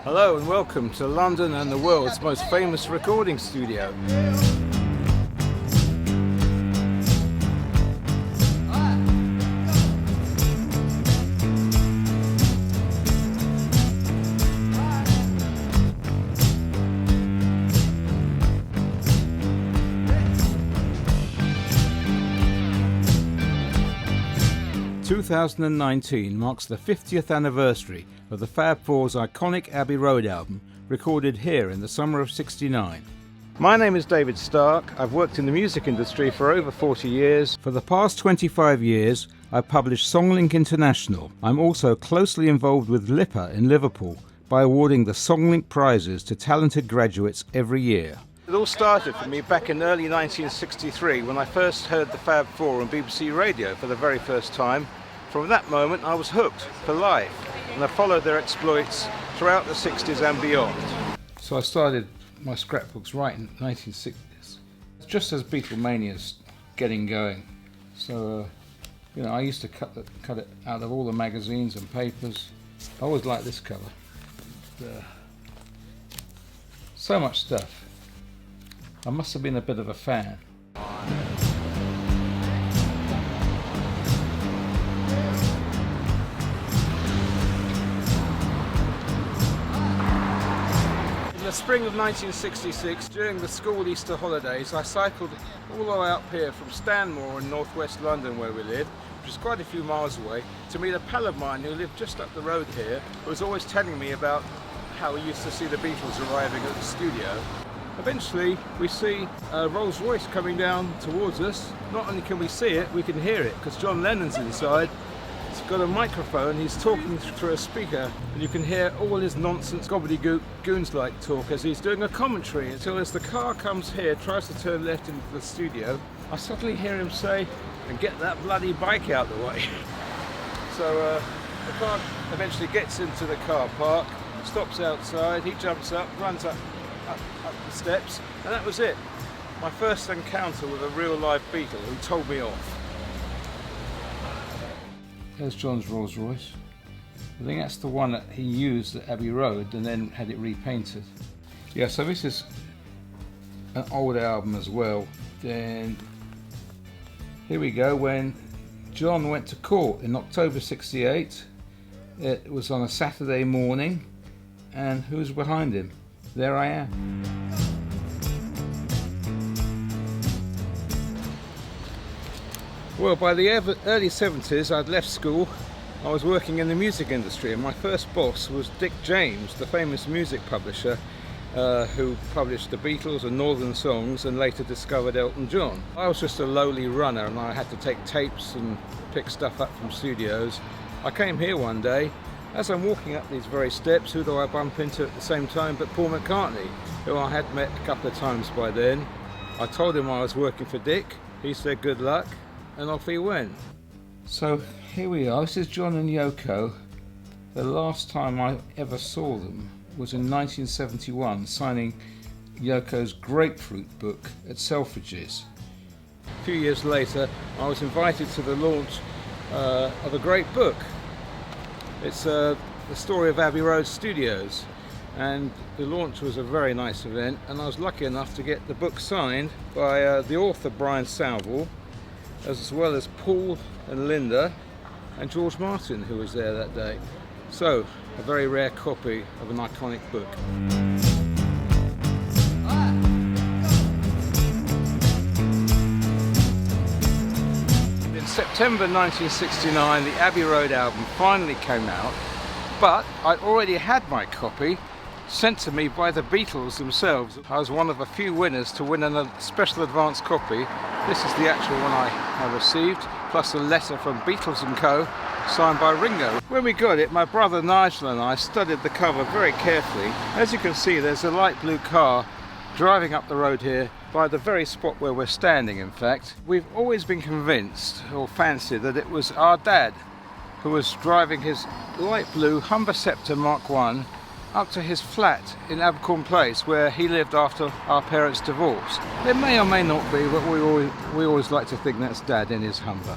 Hello and welcome to London and the world's most famous recording studio. 2019 marks the 50th anniversary of the Fab Four's iconic Abbey Road album, recorded here in the summer of '69. My name is David Stark. I've worked in the music industry for over 40 years. For the past 25 years, I've published Songlink International. I'm also closely involved with LIPA in Liverpool by awarding the Songlink prizes to talented graduates every year. It all started for me back in early 1963 when I first heard the Fab Four on BBC Radio for the very first time. From that moment I was hooked for life, and I followed their exploits throughout the 60s and beyond. So I started my scrapbooks right in 1960s, just as Beatlemania's getting going. So I used to cut it out of all the magazines and papers. I always liked this cover. So much stuff. I must have been a bit of a fan. In the spring of 1966, during the school Easter holidays, I cycled all the way up here from Stanmore in northwest London, where we live, which is quite a few miles away, to meet a pal of mine who lived just up the road here, who was always telling me about how he used to see the Beatles arriving at the studio. Eventually we see a Rolls Royce coming down towards us. Not only can we see it, we can hear it, because John Lennon's inside. He's got a microphone, he's talking through a speaker, and you can hear all his nonsense, gobbledygook, goons-like talk as he's doing a commentary, until as the car comes here, tries to turn left into the studio, I suddenly hear him say, "And get that bloody bike out the way." So the car eventually gets into the car park, stops outside, he jumps up, runs up the steps, and that was it. My first encounter with a real live Beatle who told me off. There's John's Rolls Royce. I think that's the one that he used at Abbey Road and then had it repainted. Yeah, so this is an old album as well. Then here we go, when John went to court in October '68. It was on a Saturday morning, and who's behind him? There I am. Well, by the early 70s I'd left school. I was working in the music industry, and my first boss was Dick James, the famous music publisher who published the Beatles and Northern Songs and later discovered Elton John. I was just a lowly runner and I had to take tapes and pick stuff up from studios. I came here one day. As I'm walking up these very steps, who do I bump into at the same time but Paul McCartney, who I had met a couple of times by then. I told him I was working for Dick, he said good luck, and off he went. So here we are, this is John and Yoko. The last time I ever saw them was in 1971, signing Yoko's Grapefruit book at Selfridges. A few years later, I was invited to the launch of a great book. It's the story of Abbey Road Studios, and the launch was a very nice event, and I was lucky enough to get the book signed by the author Brian Salvall, as well as Paul and Linda and George Martin, who was there that day. So, a very rare copy of an iconic book. In September 1969, the Abbey Road album finally came out, but I already had my copy sent to me by the Beatles themselves. I was one of a few winners to win a special advance copy. This is the actual one I received, plus a letter from Beatles & Co. signed by Ringo. When we got it, my brother Nigel and I studied the cover very carefully. As you can see, there's a light blue car driving up the road here by the very spot where we're standing, in fact. We've always been convinced, or fancied, that it was our dad who was driving his light blue Humber Sceptre Mark I up to his flat in Abercorn Place, where he lived after our parents' divorce. It may or may not be, but we always like to think that's Dad in his Humber.